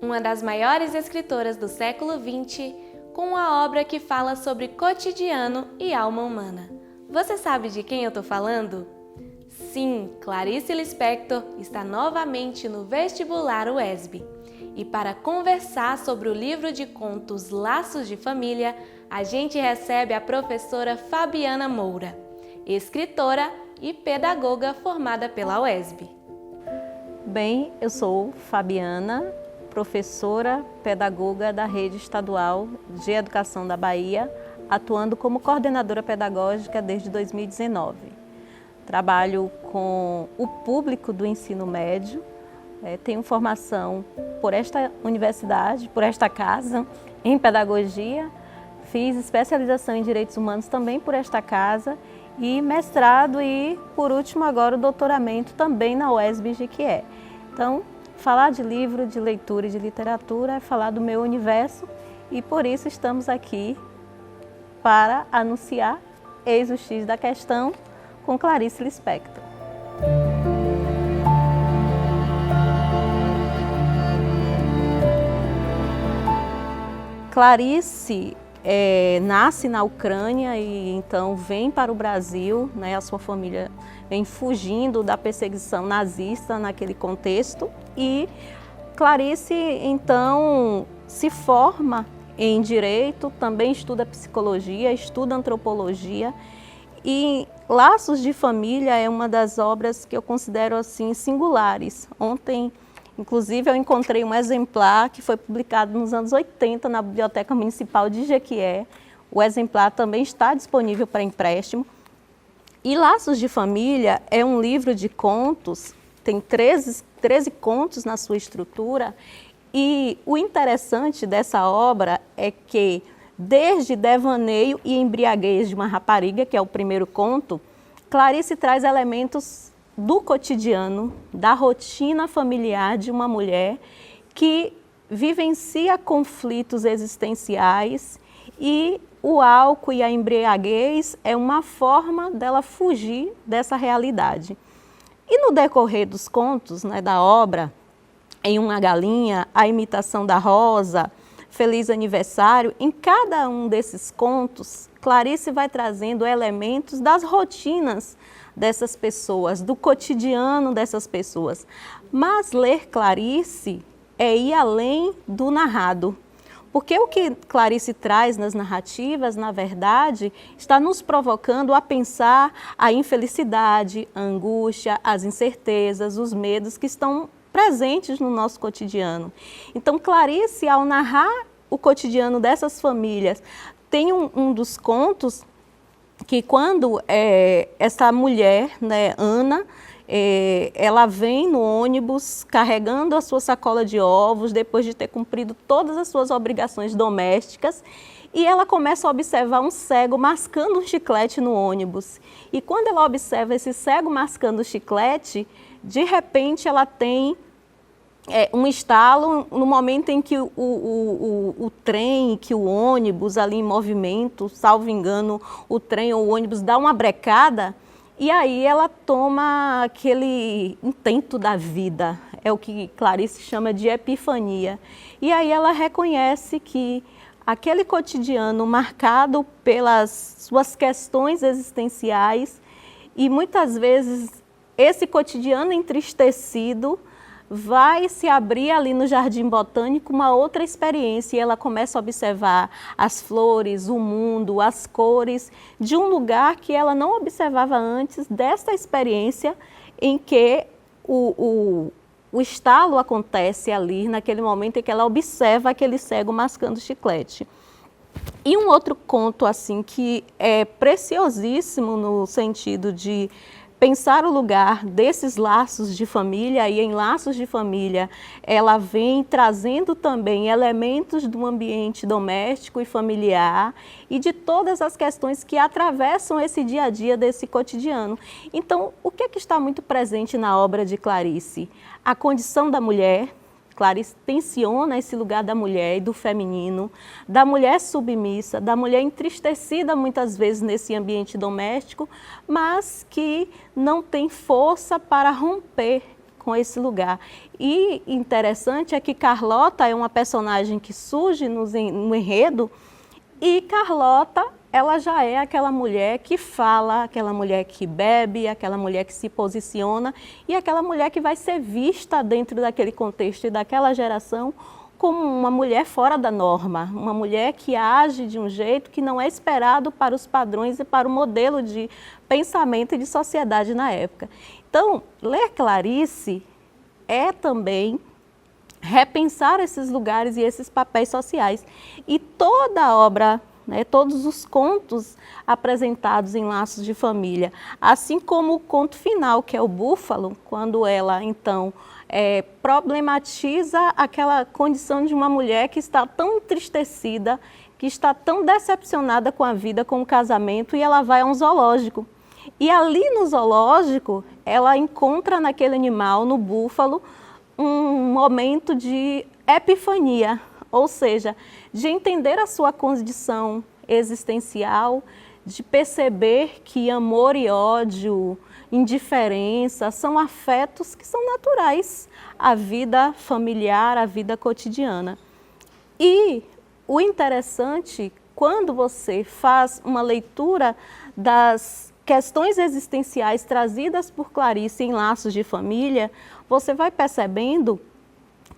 uma das maiores escritoras do século XX, com uma obra que fala sobre cotidiano e alma humana. Você sabe de quem eu tô falando? Sim, Clarice Lispector está novamente no vestibular UESB. E para conversar sobre o livro de contos Laços de Família, a gente recebe a professora Fabiana Moura, escritora e pedagoga formada pela UESB. Bem, eu sou Fabiana, professora pedagoga da Rede Estadual de Educação da Bahia, atuando como coordenadora pedagógica desde 2019. Trabalho com o público do ensino médio, tenho formação por esta universidade, por esta casa, em pedagogia, fiz especialização em direitos humanos também por esta casa e mestrado e, por último, agora o doutoramento também na UESB Jequié. Então, falar de livro, de leitura e de literatura é falar do meu universo e por isso estamos aqui para anunciar Eis o X da Questão com Clarice Lispector. Clarice nasce na Ucrânia e então vem para o Brasil, né? A sua família vem fugindo da perseguição nazista naquele contexto e Clarice então se forma em Direito, também estuda Psicologia, estuda Antropologia e Laços de Família é uma das obras que eu considero assim singulares. Ontem, inclusive, eu encontrei um exemplar que foi publicado nos anos 80 na Biblioteca Municipal de Jequié. O exemplar também está disponível para empréstimo. E Laços de Família é um livro de contos, tem 13 contos na sua estrutura. E o interessante dessa obra é que, desde Devaneio e Embriaguez de uma Rapariga, que é o primeiro conto, Clarice traz elementos do cotidiano, da rotina familiar de uma mulher que vivencia conflitos existenciais e o álcool e a embriaguez é uma forma dela fugir dessa realidade. E no decorrer dos contos, né, da obra, Em Uma Galinha, A Imitação da Rosa, Feliz Aniversário, em cada um desses contos, Clarice vai trazendo elementos das rotinas dessas pessoas, do cotidiano dessas pessoas. Mas ler Clarice é ir além do narrado. Porque o que Clarice traz nas narrativas, na verdade, está nos provocando a pensar a infelicidade, a angústia, as incertezas, os medos que estão presentes no nosso cotidiano. Então, Clarice, ao narrar o cotidiano dessas famílias, tem um dos contos que quando essa mulher, né, Ana, ela vem no ônibus carregando a sua sacola de ovos, depois de ter cumprido todas as suas obrigações domésticas, e ela começa a observar um cego mascando um chiclete no ônibus. E quando ela observa esse cego mascando o chiclete, de repente ela tem um estalo no momento em que o trem, que o ônibus ali em movimento, salvo engano, o trem ou o ônibus dá uma brecada e aí ela toma aquele intento da vida, é o que Clarice chama de epifania. E aí ela reconhece que aquele cotidiano marcado pelas suas questões existenciais e muitas vezes esse cotidiano entristecido vai se abrir ali no Jardim Botânico uma outra experiência e ela começa a observar as flores, o mundo, as cores de um lugar que ela não observava antes desta experiência em que o estalo acontece ali naquele momento em que ela observa aquele cego mascando chiclete. E um outro conto assim que é preciosíssimo no sentido de pensar o lugar desses laços de família, e em Laços de Família ela vem trazendo também elementos do ambiente doméstico e familiar e de todas as questões que atravessam esse dia a dia desse cotidiano. Então, o que é que está muito presente na obra de Clarice? A condição da mulher. Clarice tensiona esse lugar da mulher e do feminino, da mulher submissa, da mulher entristecida muitas vezes nesse ambiente doméstico, mas que não tem força para romper com esse lugar. E interessante é que Carlota é uma personagem que surge no enredo, e Carlota, ela já é aquela mulher que fala, aquela mulher que bebe, aquela mulher que se posiciona e aquela mulher que vai ser vista dentro daquele contexto e daquela geração como uma mulher fora da norma, uma mulher que age de um jeito que não é esperado para os padrões e para o modelo de pensamento e de sociedade na época. Então, ler Clarice é também repensar esses lugares e esses papéis sociais. E toda a obra, todos os contos apresentados em Laços de Família, assim como o conto final, que é o Búfalo, quando ela, então, problematiza aquela condição de uma mulher que está tão entristecida, que está tão decepcionada com a vida, com o casamento, e ela vai a um zoológico. E ali no zoológico, ela encontra naquele animal, no búfalo, um momento de epifania, ou seja, de entender a sua condição existencial, de perceber que amor e ódio, indiferença, são afetos que são naturais à vida familiar, à vida cotidiana. E o interessante, quando você faz uma leitura das questões existenciais trazidas por Clarice em Laços de Família, você vai percebendo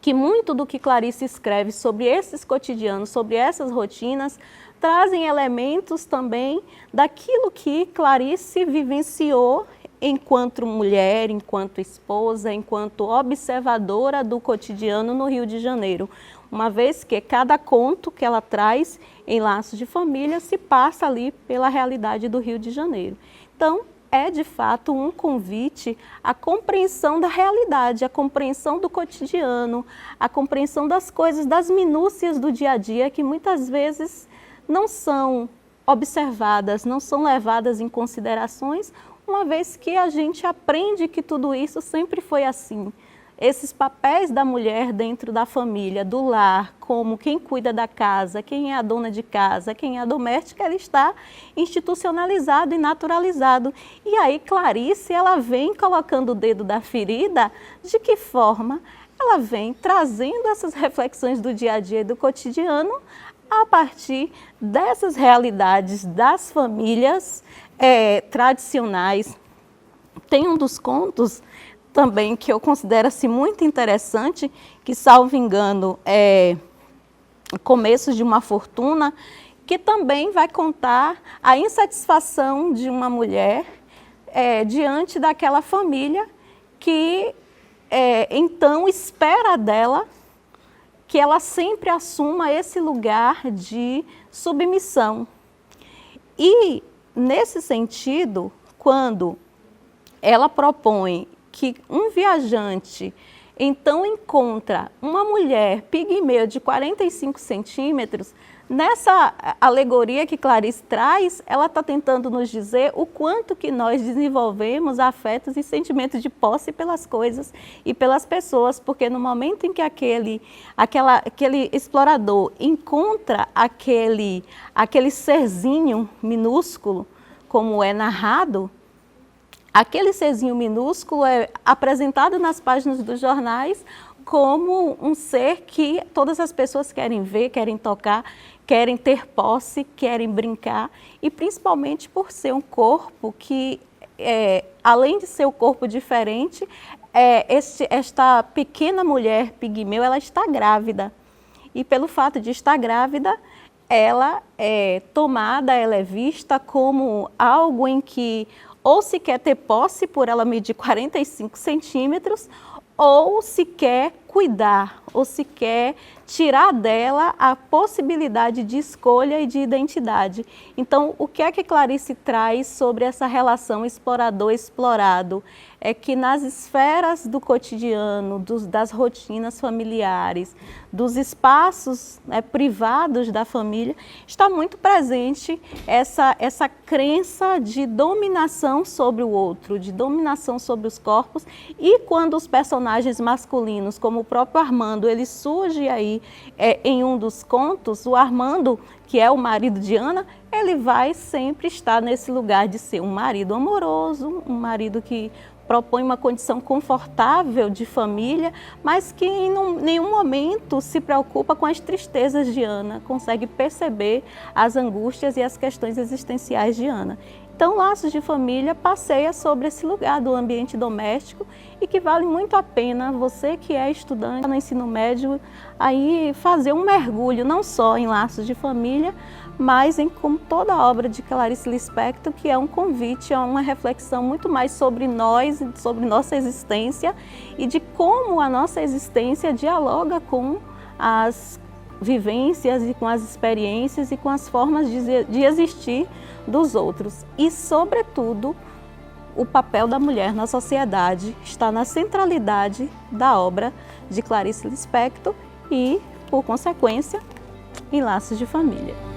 que muito do que Clarice escreve sobre esses cotidianos, sobre essas rotinas, trazem elementos também daquilo que Clarice vivenciou enquanto mulher, enquanto esposa, enquanto observadora do cotidiano no Rio de Janeiro. Uma vez que cada conto que ela traz em Laços de Família se passa ali pela realidade do Rio de Janeiro. Então, é de fato um convite à compreensão da realidade, à compreensão do cotidiano, à compreensão das coisas, das minúcias do dia a dia que muitas vezes não são observadas, não são levadas em considerações, uma vez que a gente aprende que tudo isso sempre foi assim. Esses papéis da mulher dentro da família, do lar, como quem cuida da casa, quem é a dona de casa, quem é a doméstica, ela está institucionalizado e naturalizado. E aí Clarice, ela vem colocando o dedo da ferida, de que forma ela vem trazendo essas reflexões do dia a dia e do cotidiano a partir dessas realidades das famílias tradicionais. Tem um dos contos também que eu considero assim, muito interessante, que, salvo engano, é Começos de uma Fortuna, que também vai contar a insatisfação de uma mulher diante daquela família que então espera dela que ela sempre assuma esse lugar de submissão. E, nesse sentido, quando ela propõe que um viajante então encontra uma mulher pigmeu de 45 centímetros, nessa alegoria que Clarice traz, ela está tentando nos dizer o quanto que nós desenvolvemos afetos e sentimentos de posse pelas coisas e pelas pessoas, porque no momento em que aquele explorador encontra aquele serzinho minúsculo, como é narrado, aquele serzinho minúsculo é apresentado nas páginas dos jornais como um ser que todas as pessoas querem ver, querem tocar, querem ter posse, querem brincar, e principalmente por ser um corpo que, além de ser um corpo diferente, esta pequena mulher pigmeu, ela está grávida. E pelo fato de estar grávida, ela é tomada, ela é vista como algo em que ou se quer ter posse por ela medir 45 centímetros, ou se quer cuidar, ou se quer tirar dela a possibilidade de escolha e de identidade. Então, o que é que Clarice traz sobre essa relação explorador-explorado? É que nas esferas do cotidiano, das rotinas familiares, dos espaços privados da família, está muito presente essa crença de dominação sobre o outro, de dominação sobre os corpos, e quando os personagens masculinos, como o próprio Armando, ele surge aí em um dos contos, o Armando, que é o marido de Ana, ele vai sempre estar nesse lugar de ser um marido amoroso, um marido que propõe uma condição confortável de família, mas que em nenhum momento se preocupa com as tristezas de Ana, consegue perceber as angústias e as questões existenciais de Ana. Então, Laços de Família passeia sobre esse lugar do ambiente doméstico e que vale muito a pena você que é estudante no ensino médio aí fazer um mergulho não só em Laços de Família, mas em como toda a obra de Clarice Lispector, que é um convite a uma reflexão muito mais sobre nós, sobre nossa existência e de como a nossa existência dialoga com as vivências e com as experiências e com as formas de existir dos outros. E, sobretudo, o papel da mulher na sociedade está na centralidade da obra de Clarice Lispector e, por consequência, em Laços de Família.